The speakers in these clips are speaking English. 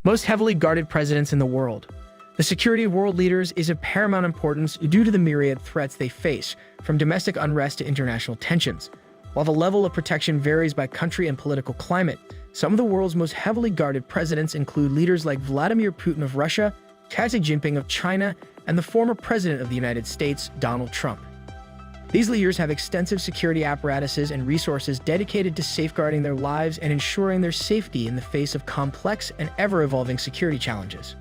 Most heavily guarded presidents in the world. The security of world leaders is of paramount importance due to the myriad threats they face, from domestic unrest to international tensions. While the level of protection varies by country and political climate, some of the world's most heavily guarded presidents include leaders like Vladimir Putin of Russia, Xi Jinping of China, and the former President of the United States, Donald Trump. These leaders have extensive security apparatuses and resources dedicated to safeguarding their lives and ensuring their safety in the face of complex and ever-evolving security challenges.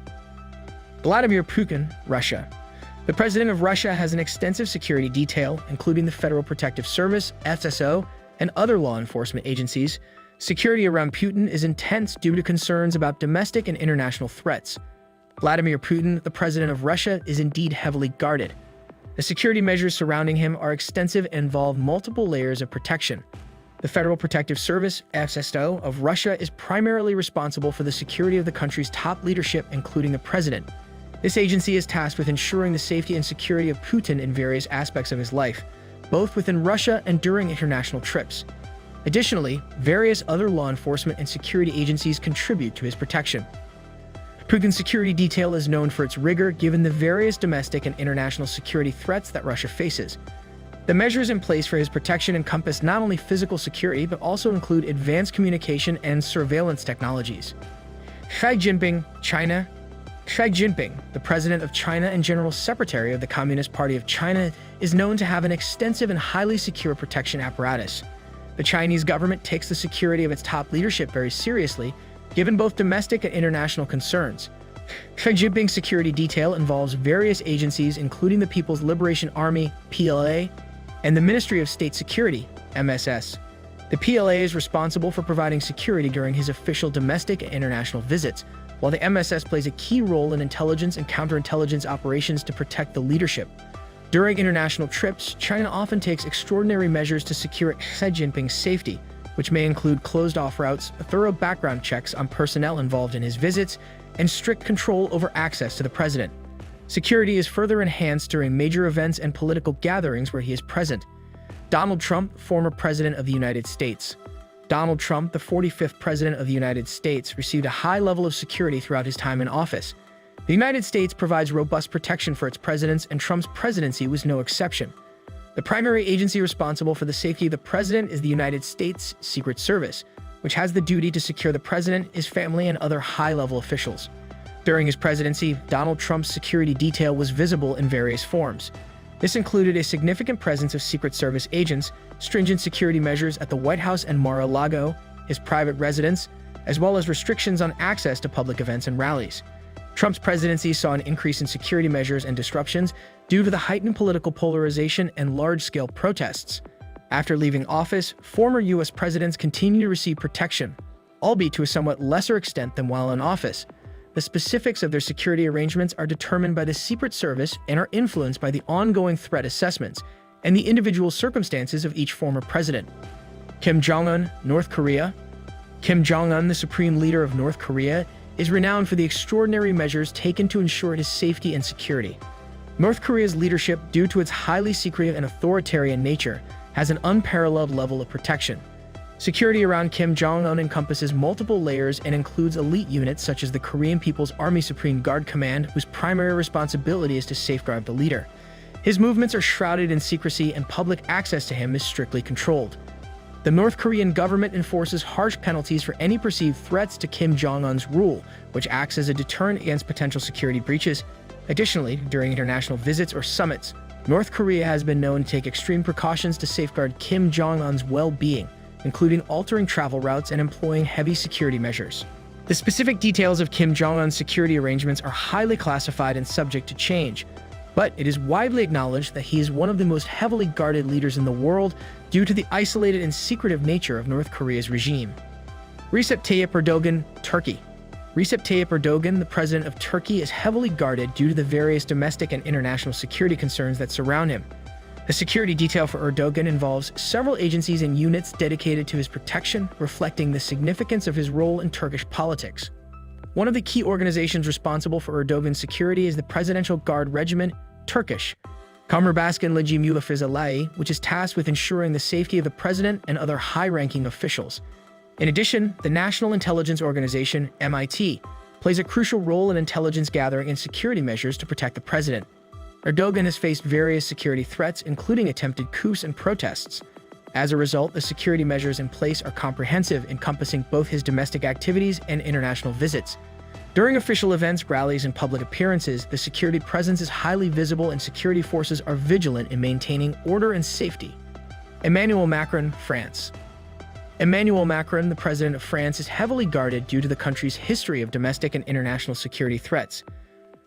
Vladimir Putin, Russia. The president of Russia has an extensive security detail, including the Federal Protective Service, FSO, and other law enforcement agencies. Security around Putin is intense due to concerns about domestic and international threats. Vladimir Putin, the president of Russia, is indeed heavily guarded. The security measures surrounding him are extensive and involve multiple layers of protection. The Federal Protective Service, FSO, of Russia is primarily responsible for the security of the country's top leadership, including the president. This agency is tasked with ensuring the safety and security of Putin in various aspects of his life, both within Russia and during international trips. Additionally, various other law enforcement and security agencies contribute to his protection. Putin's security detail is known for its rigor given the various domestic and international security threats that Russia faces. The measures in place for his protection encompass not only physical security but also include advanced communication and surveillance technologies. Xi Jinping, China. Xi Jinping, the president of China and general secretary of the Communist Party of China, is known to have an extensive and highly secure protection apparatus. The Chinese government takes the security of its top leadership very seriously, given both domestic and international concerns. Xi Jinping's security detail involves various agencies including the People's Liberation Army, PLA, and the Ministry of State Security, MSS. The PLA is responsible for providing security during his official domestic and international visits, while the MSS plays a key role in intelligence and counterintelligence operations to protect the leadership. During international trips, China often takes extraordinary measures to secure Xi Jinping's safety, which may include closed-off routes, thorough background checks on personnel involved in his visits, and strict control over access to the president. Security is further enhanced during major events and political gatherings where he is present. Donald Trump, former President of the United States. Donald Trump, the 45th President of the United States, received a high level of security throughout his time in office. The United States provides robust protection for its presidents, and Trump's presidency was no exception. The primary agency responsible for the safety of the president is the United States Secret Service, which has the duty to secure the president, his family, and other high-level officials. During his presidency, Donald Trump's security detail was visible in various forms. This included a significant presence of Secret Service agents, stringent security measures at the White House and Mar-a-Lago, his private residence, as well as restrictions on access to public events and rallies. Trump's presidency saw an increase in security measures and disruptions due to the heightened political polarization and large-scale protests. After leaving office, former U.S. presidents continue to receive protection, albeit to a somewhat lesser extent than while in office. The specifics of their security arrangements are determined by the Secret Service and are influenced by the ongoing threat assessments and the individual circumstances of each former president. Kim Jong-un, North Korea. Kim Jong-un, the supreme leader of North Korea, is renowned for the extraordinary measures taken to ensure his safety and security. North Korea's leadership, due to its highly secretive and authoritarian nature, has an unparalleled level of protection. Security around Kim Jong-un encompasses multiple layers and includes elite units such as the Korean People's Army Supreme Guard Command, whose primary responsibility is to safeguard the leader. His movements are shrouded in secrecy and public access to him is strictly controlled. The North Korean government enforces harsh penalties for any perceived threats to Kim Jong-un's rule, which acts as a deterrent against potential security breaches. Additionally, during international visits or summits, North Korea has been known to take extreme precautions to safeguard Kim Jong-un's well-being, including altering travel routes and employing heavy security measures. The specific details of Kim Jong-un's security arrangements are highly classified and subject to change, but it is widely acknowledged that he is one of the most heavily guarded leaders in the world due to the isolated and secretive nature of North Korea's regime. Recep Tayyip Erdogan, Turkey. Recep Tayyip Erdogan, the president of Turkey, is heavily guarded due to the various domestic and international security concerns that surround him. The security detail for Erdogan involves several agencies and units dedicated to his protection, reflecting the significance of his role in Turkish politics. One of the key organizations responsible for Erdogan's security is the Presidential Guard Regiment, Turkish, Cumhurbaşkanı Müfezzalai, which is tasked with ensuring the safety of the president and other high-ranking officials. In addition, the National Intelligence Organization, MIT, plays a crucial role in intelligence gathering and security measures to protect the president. Erdogan has faced various security threats, including attempted coups and protests. As a result, the security measures in place are comprehensive, encompassing both his domestic activities and international visits. During official events, rallies, and public appearances, the security presence is highly visible and security forces are vigilant in maintaining order and safety. Emmanuel Macron, France. Emmanuel Macron, the president of France, is heavily guarded due to the country's history of domestic and international security threats.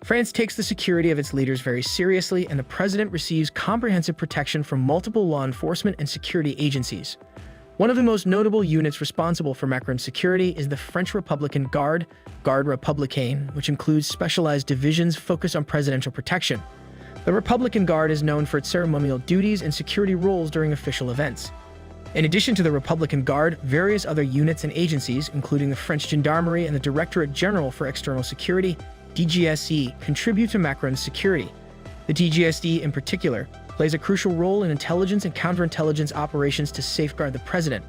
France takes the security of its leaders very seriously, and the president receives comprehensive protection from multiple law enforcement and security agencies. One of the most notable units responsible for Macron's security is the French Republican Guard, Garde Républicaine, which includes specialized divisions focused on presidential protection. The Republican Guard is known for its ceremonial duties and security roles during official events. In addition to the Republican Guard, various other units and agencies, including the French Gendarmerie and the Directorate General for External Security, DGSE, contribute to Macron's security. The DGSE, in particular, plays a crucial role in intelligence and counterintelligence operations to safeguard the president.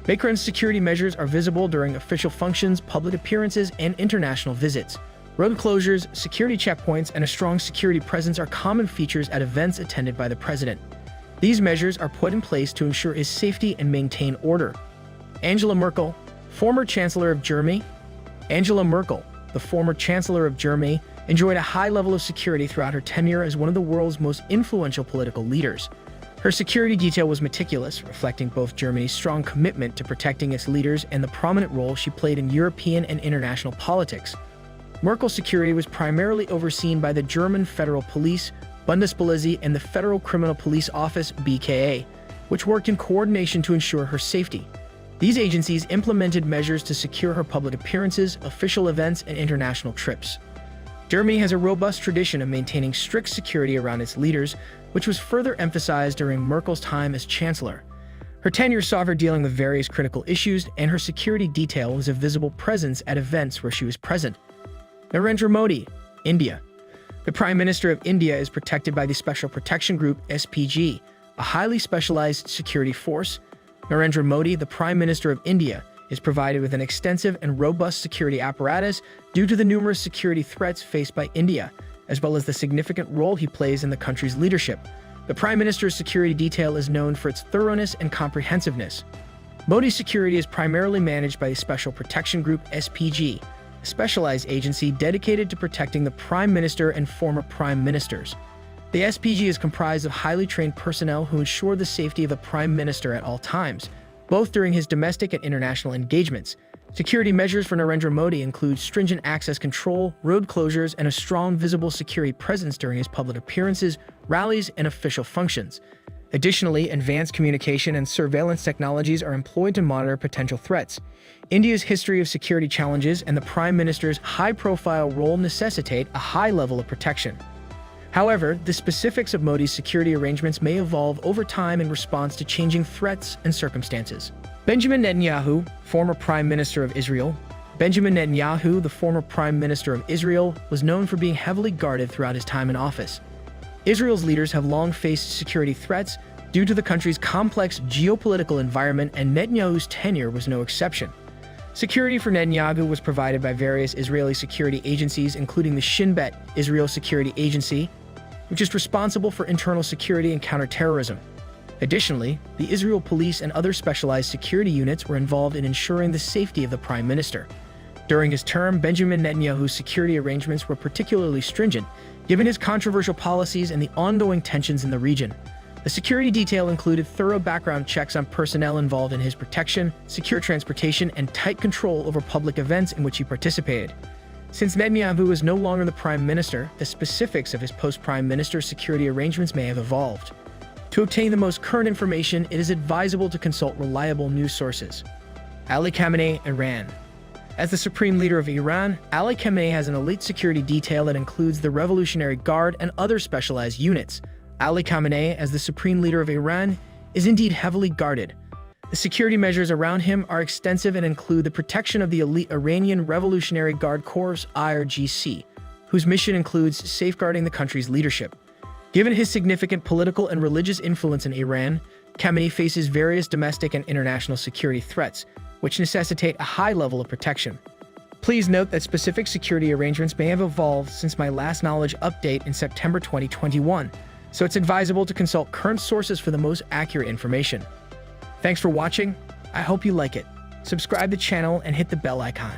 Macron's security measures are visible during official functions, public appearances, and international visits. Road closures, security checkpoints, and a strong security presence are common features at events attended by the president. These measures are put in place to ensure his safety and maintain order. Angela Merkel, former Chancellor of Germany. Angela Merkel, the former Chancellor of Germany, enjoyed a high level of security throughout her tenure as one of the world's most influential political leaders. Her security detail was meticulous, reflecting both Germany's strong commitment to protecting its leaders and the prominent role she played in European and international politics. Merkel's security was primarily overseen by the German Federal Police, Bundespolizei, and the Federal Criminal Police Office, BKA, which worked in coordination to ensure her safety. These agencies implemented measures to secure her public appearances, official events, and international trips. Germany has a robust tradition of maintaining strict security around its leaders, which was further emphasized during Merkel's time as chancellor. Her tenure saw her dealing with various critical issues, and her security detail was a visible presence at events where she was present. Narendra Modi, India. The Prime Minister of India is protected by the Special Protection Group, SPG, a highly specialized security force. Narendra Modi, the Prime Minister of India, is provided with an extensive and robust security apparatus due to the numerous security threats faced by India, as well as the significant role he plays in the country's leadership. The Prime Minister's security detail is known for its thoroughness and comprehensiveness. Modi's security is primarily managed by the Special Protection Group, SPG, a specialized agency dedicated to protecting the Prime Minister and former Prime Ministers. The SPG is comprised of highly trained personnel who ensure the safety of the Prime Minister at all times, both during his domestic and international engagements. Security measures for Narendra Modi include stringent access control, road closures, and a strong visible security presence during his public appearances, rallies, and official functions. Additionally, advanced communication and surveillance technologies are employed to monitor potential threats. India's history of security challenges and the Prime Minister's high-profile role necessitate a high level of protection. However, the specifics of Modi's security arrangements may evolve over time in response to changing threats and circumstances. Benjamin Netanyahu, former Prime Minister of Israel. Benjamin Netanyahu, the former Prime Minister of Israel, was known for being heavily guarded throughout his time in office. Israel's leaders have long faced security threats due to the country's complex geopolitical environment, and Netanyahu's tenure was no exception. Security for Netanyahu was provided by various Israeli security agencies, including the Shin Bet Israel Security Agency, which is responsible for internal security and counterterrorism. Additionally, the Israel Police and other specialized security units were involved in ensuring the safety of the Prime Minister. During his term, Benjamin Netanyahu's security arrangements were particularly stringent, given his controversial policies and the ongoing tensions in the region. The security detail included thorough background checks on personnel involved in his protection, secure transportation, and tight control over public events in which he participated. Since Netanyahu is no longer the Prime Minister, the specifics of his post-Prime Minister security arrangements may have evolved. To obtain the most current information, it is advisable to consult reliable news sources. Ali Khamenei, Iran. As the Supreme Leader of Iran, Ali Khamenei has an elite security detail that includes the Revolutionary Guard and other specialized units. Ali Khamenei, as the Supreme Leader of Iran, is indeed heavily guarded. The security measures around him are extensive and include the protection of the elite Iranian Revolutionary Guard Corps, IRGC, whose mission includes safeguarding the country's leadership. Given his significant political and religious influence in Iran, Khamenei faces various domestic and international security threats, which necessitate a high level of protection. Please note that specific security arrangements may have evolved since my last knowledge update in September 2021, so it's advisable to consult current sources for the most accurate information. Thanks for watching. I hope you like it. Subscribe to the channel and hit the bell icon.